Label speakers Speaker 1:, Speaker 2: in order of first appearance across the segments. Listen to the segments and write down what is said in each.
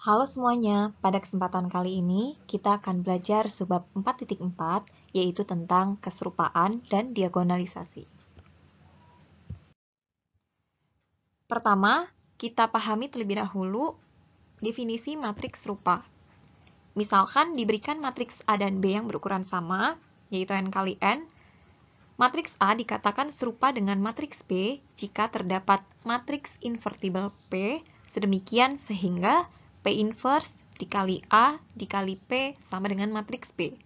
Speaker 1: Halo semuanya, pada kesempatan kali ini kita akan belajar subbab 4.4, yaitu tentang keserupaan dan diagonalisasi. Pertama, kita pahami terlebih dahulu definisi matriks serupa. Misalkan diberikan matriks A dan B yang berukuran sama, yaitu N kali N, matriks A dikatakan serupa dengan matriks B jika terdapat matriks invertible P sedemikian sehingga P inverse dikali A dikali P sama dengan matriks B.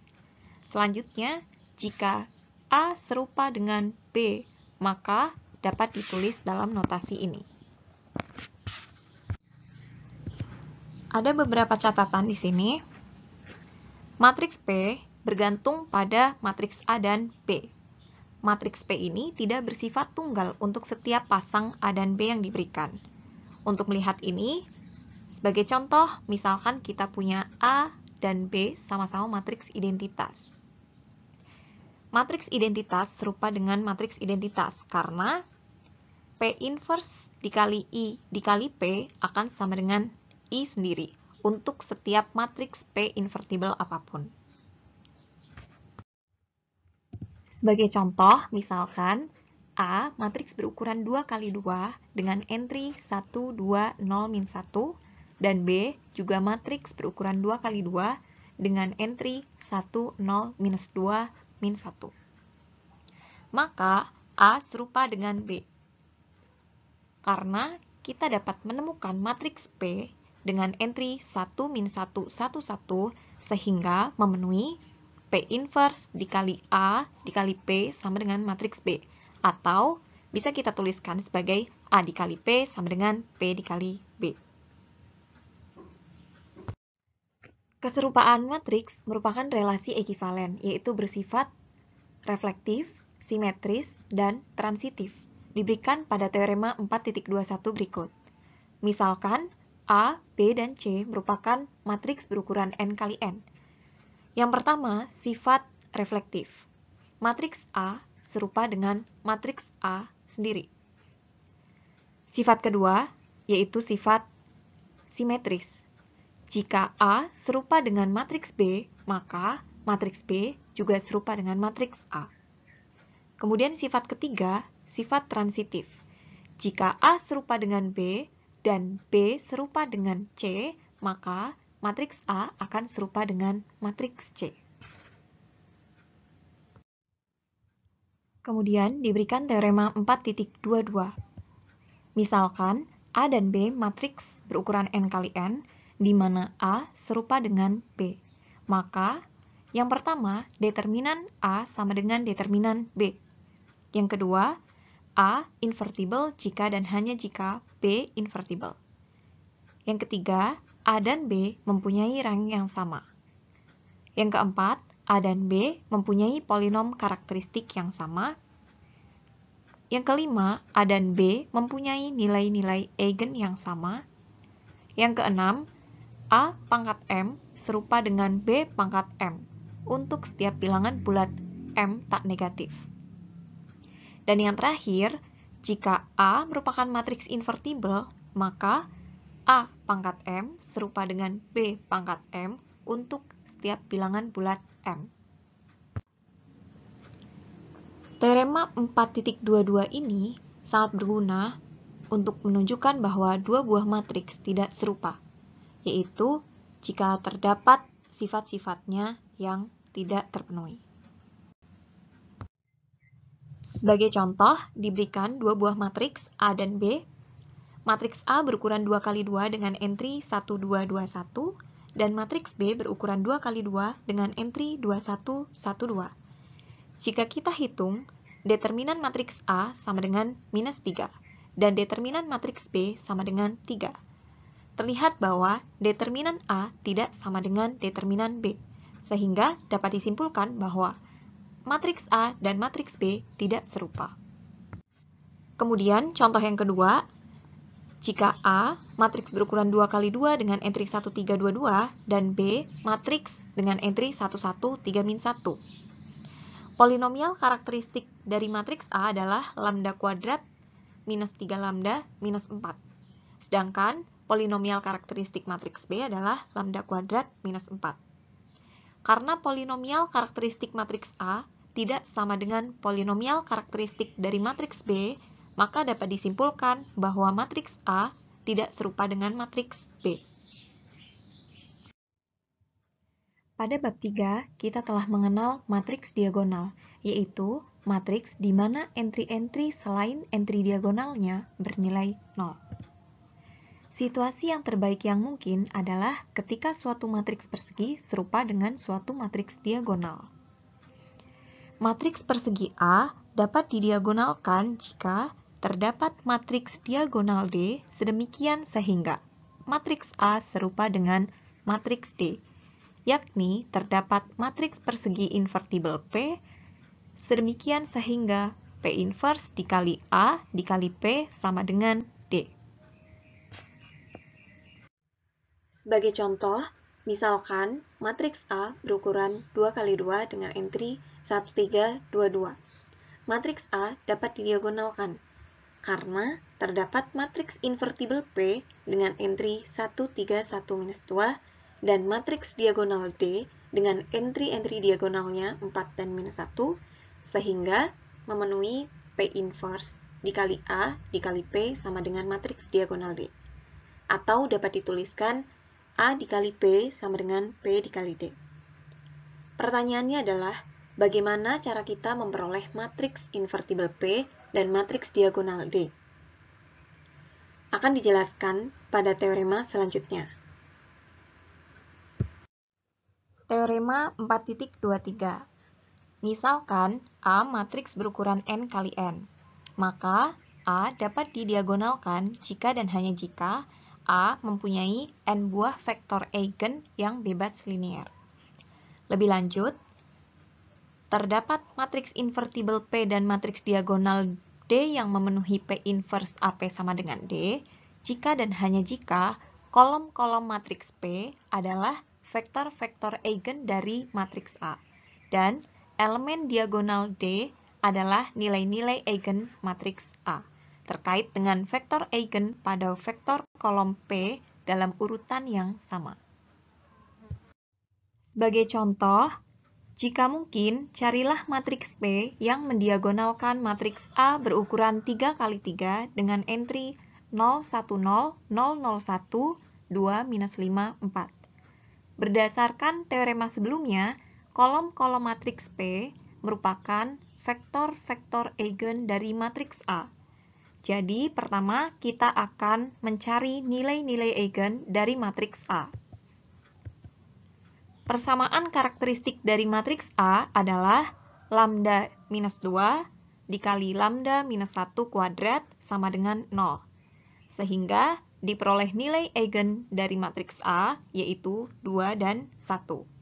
Speaker 1: Selanjutnya, jika A serupa dengan B, maka dapat ditulis dalam notasi ini. Ada beberapa catatan di sini. Matriks P bergantung pada matriks A dan B. Matriks P ini tidak bersifat tunggal untuk setiap pasang A dan B yang diberikan. Untuk melihat ini, sebagai contoh, misalkan kita punya A dan B sama-sama matriks identitas. Matriks identitas serupa dengan matriks identitas karena P inverse dikali I dikali P akan sama dengan I sendiri untuk setiap matriks P invertible apapun. Sebagai contoh, misalkan A matriks berukuran 2 kali 2 dengan entry 1, 2, 0, min 1, dan B juga matriks berukuran 2 kali 2 dengan entry 1, 0, minus 2, min 1. Maka A serupa dengan B. Karena kita dapat menemukan matriks P dengan entry 1, min 1, 1, 1, sehingga memenuhi P inverse dikali A dikali P sama dengan matriks B. Atau bisa kita tuliskan sebagai A dikali P sama dengan P dikali B. Keserupaan matriks merupakan relasi ekivalen, yaitu bersifat reflektif, simetris, dan transitif. Diberikan pada teorema 4.21 berikut. Misalkan, A, B, dan C merupakan matriks berukuran N kali N. Yang pertama, sifat reflektif. Matriks A serupa dengan matriks A sendiri. Sifat kedua, yaitu sifat simetris. Jika A serupa dengan matriks B, maka matriks B juga serupa dengan matriks A. Kemudian sifat ketiga, sifat transitif. Jika A serupa dengan B dan B serupa dengan C, maka matriks A akan serupa dengan matriks C. Kemudian diberikan teorema 4.22. Misalkan A dan B matriks berukuran N kali N, di mana A serupa dengan B. Maka, yang pertama, determinan A sama dengan determinan B. Yang kedua, A invertible jika dan hanya jika B invertible. Yang ketiga, A dan B mempunyai rang yang sama. Yang keempat, A dan B mempunyai polinom karakteristik yang sama. Yang kelima, A dan B mempunyai nilai-nilai eigen yang sama. Yang keenam, A pangkat M serupa dengan B pangkat M untuk setiap bilangan bulat M tak negatif. Dan yang terakhir, jika A merupakan matriks invertible, maka A pangkat M serupa dengan B pangkat M untuk setiap bilangan bulat M. Teorema 4.22 ini sangat berguna untuk menunjukkan bahwa dua buah matriks tidak serupa, yaitu jika terdapat sifat-sifatnya yang tidak terpenuhi. Sebagai contoh, diberikan dua buah matriks A dan B. Matriks A berukuran 2 kali 2 dengan entry 1, 2, 2, 1, dan matriks B berukuran 2 kali 2 dengan entry 2, 1, 1, 2. Jika kita hitung, determinan matriks A sama dengan minus 3, dan determinan matriks B sama dengan 3. Terlihat bahwa determinan A tidak sama dengan determinan B, sehingga dapat disimpulkan bahwa matriks A dan matriks B tidak serupa. Kemudian, contoh yang kedua, jika A matriks berukuran 2 kali 2 dengan entry 1, 3, 2, 2, dan B matriks dengan entry 1, 1, 3, min 1. Polinomial karakteristik dari matriks A adalah lambda kuadrat minus 3 lambda minus 4. Sedangkan polinomial karakteristik matriks B adalah lambda kuadrat minus 4. Karena polinomial karakteristik matriks A tidak sama dengan polinomial karakteristik dari matriks B, maka dapat disimpulkan bahwa matriks A tidak serupa dengan matriks B. Pada bab 3, kita telah mengenal matriks diagonal, yaitu matriks di mana entry-entry selain entry diagonalnya bernilai 0. Situasi yang terbaik yang mungkin adalah ketika suatu matriks persegi serupa dengan suatu matriks diagonal. Matriks persegi A dapat didiagonalkan jika terdapat matriks diagonal D sedemikian sehingga matriks A serupa dengan matriks D, yakni terdapat matriks persegi invertible P sedemikian sehingga P inverse dikali A dikali P sama dengan D. Sebagai contoh, misalkan matriks A berukuran 2x2 dengan entry 1, 3, 2, 2. Matriks A dapat didiagonalkan karena terdapat matriks invertible P dengan entry 1, 3, 1, minus 2 dan matriks diagonal D dengan entry-entry diagonalnya 4 dan minus 1 sehingga memenuhi P inverse dikali A dikali P sama dengan matriks diagonal D. Atau dapat dituliskan A dikali P sama dengan P dikali D. Pertanyaannya adalah, bagaimana cara kita memperoleh matriks invertible P dan matriks diagonal D? Akan dijelaskan pada teorema selanjutnya. Teorema 4.23. Misalkan A matriks berukuran n kali n, maka A dapat didiagonalkan jika dan hanya jika A mempunyai n buah vektor eigen yang bebas linear. Lebih lanjut, terdapat matriks invertible P dan matriks diagonal D yang memenuhi P inverse AP sama dengan D, jika dan hanya jika kolom-kolom matriks P adalah vektor-vektor eigen dari matriks A, dan elemen diagonal D adalah nilai-nilai eigen matriks A, terkait dengan vektor eigen pada vektor kolom P dalam urutan yang sama. Sebagai contoh, jika mungkin, carilah matriks P yang mendiagonalkan matriks A berukuran 3x3 dengan entry 0, 1, 0, 0, 0, 1, 2, minus 5, 4. Berdasarkan teorema sebelumnya, kolom-kolom matriks P merupakan vektor-vektor eigen dari matriks A. Jadi, pertama kita akan mencari nilai-nilai eigen dari matriks A. Persamaan karakteristik dari matriks A adalah lambda minus 2 dikali lambda minus 1 kuadrat sama dengan 0. Sehingga diperoleh nilai eigen dari matriks A yaitu 2 dan 1.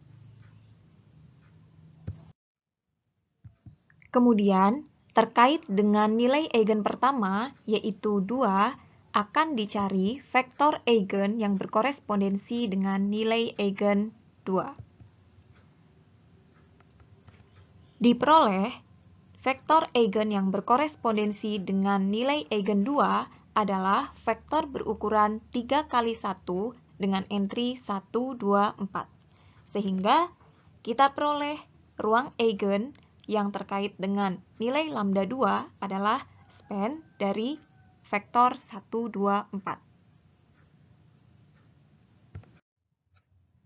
Speaker 1: Kemudian, terkait dengan nilai eigen pertama, yaitu 2, akan dicari vektor eigen yang berkorespondensi dengan nilai eigen 2. Diperoleh, vektor eigen yang berkorespondensi dengan nilai eigen 2 adalah vektor berukuran 3x1 dengan entry 1, 2, 4. Sehingga kita peroleh ruang eigen yang terkait dengan nilai lambda 2 adalah span dari vektor 1, 2, 4.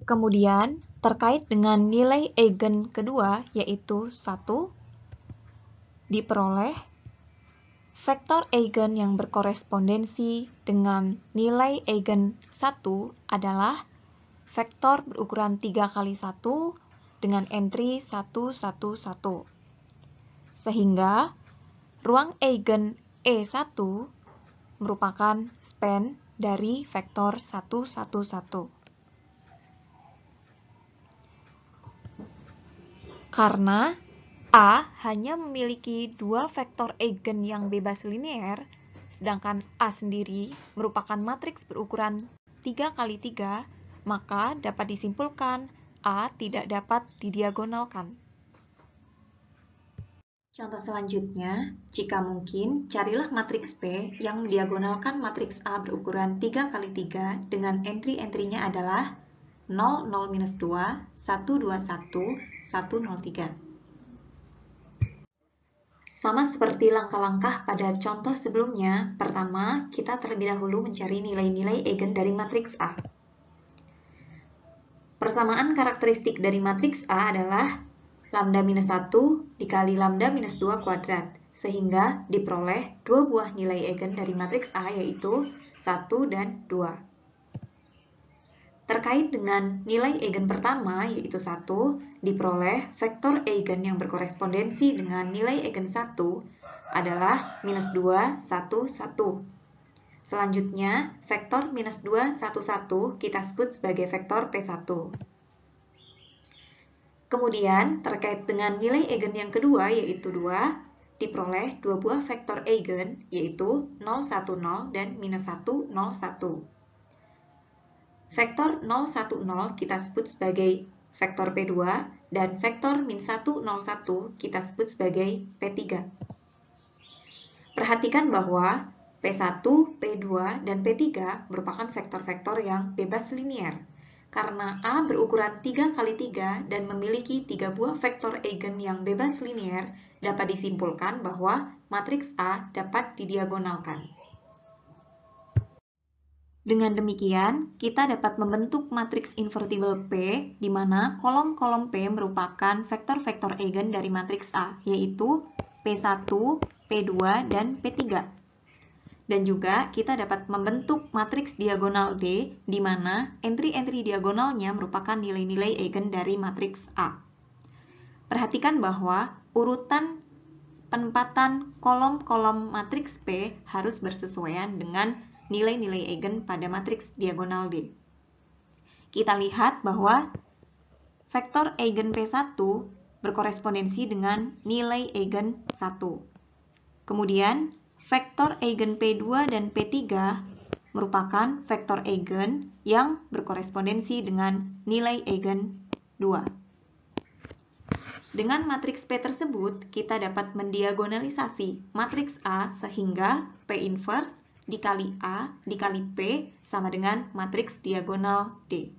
Speaker 1: Kemudian, terkait dengan nilai eigen kedua yaitu 1, diperoleh vektor eigen yang berkorespondensi dengan nilai eigen 1 adalah vektor berukuran 3x1 dengan entry 1, 1, 1. Sehingga ruang eigen E1 merupakan span dari vektor 1, 1, 1. Karena A hanya memiliki dua vektor eigen yang bebas linear, sedangkan A sendiri merupakan matriks berukuran 3x3, maka dapat disimpulkan A tidak dapat didiagonalkan. Contoh selanjutnya, jika mungkin, carilah matriks P yang mendiagonalkan matriks A berukuran 3 kali 3 dengan entry-entry-nya adalah 0, 0 minus 2, 1, 2, 1, 1, 0, 3. Sama seperti langkah-langkah pada contoh sebelumnya, pertama, kita terlebih dahulu mencari nilai-nilai eigen dari matriks A. Persamaan karakteristik dari matriks A adalah lambda minus 1 dikali lambda minus 2 kuadrat, sehingga diperoleh dua buah nilai eigen dari matriks A, yaitu 1 dan 2. Terkait dengan nilai eigen pertama, yaitu 1, diperoleh vektor eigen yang berkorespondensi dengan nilai eigen 1 adalah minus 2, 1, 1. Selanjutnya, vektor minus 2, 1, 1 kita sebut sebagai vektor P1. Kemudian, terkait dengan nilai eigen yang kedua, yaitu 2, diperoleh dua buah vektor eigen, yaitu 0, 1, 0 dan minus 1, 0, 1. Vektor 0, 1, 0 kita sebut sebagai vektor P2 dan vektor min 1, 0, 1 kita sebut sebagai P3. Perhatikan bahwa P1, P2, dan P3 merupakan vektor-vektor yang bebas linier. Karena A berukuran 3 kali 3 dan memiliki 3 buah vektor eigen yang bebas linier, dapat disimpulkan bahwa matriks A dapat didiagonalkan. Dengan demikian, kita dapat membentuk matriks invertible P, di mana kolom-kolom P merupakan vektor-vektor eigen dari matriks A, yaitu P1, P2, dan P3. Dan juga kita dapat membentuk matriks diagonal D, di mana entry-entry diagonalnya merupakan nilai-nilai eigen dari matriks A. Perhatikan bahwa urutan penempatan kolom-kolom matriks P harus bersesuaian dengan nilai-nilai eigen pada matriks diagonal D. Kita lihat bahwa vektor eigen P1 berkorespondensi dengan nilai eigen 1. Kemudian, vektor eigen P2 dan P3 merupakan vektor eigen yang berkorespondensi dengan nilai eigen 2. Dengan matriks P tersebut, kita dapat mendiagonalisasi matriks A sehingga P inverse dikali A dikali P sama dengan matriks diagonal D.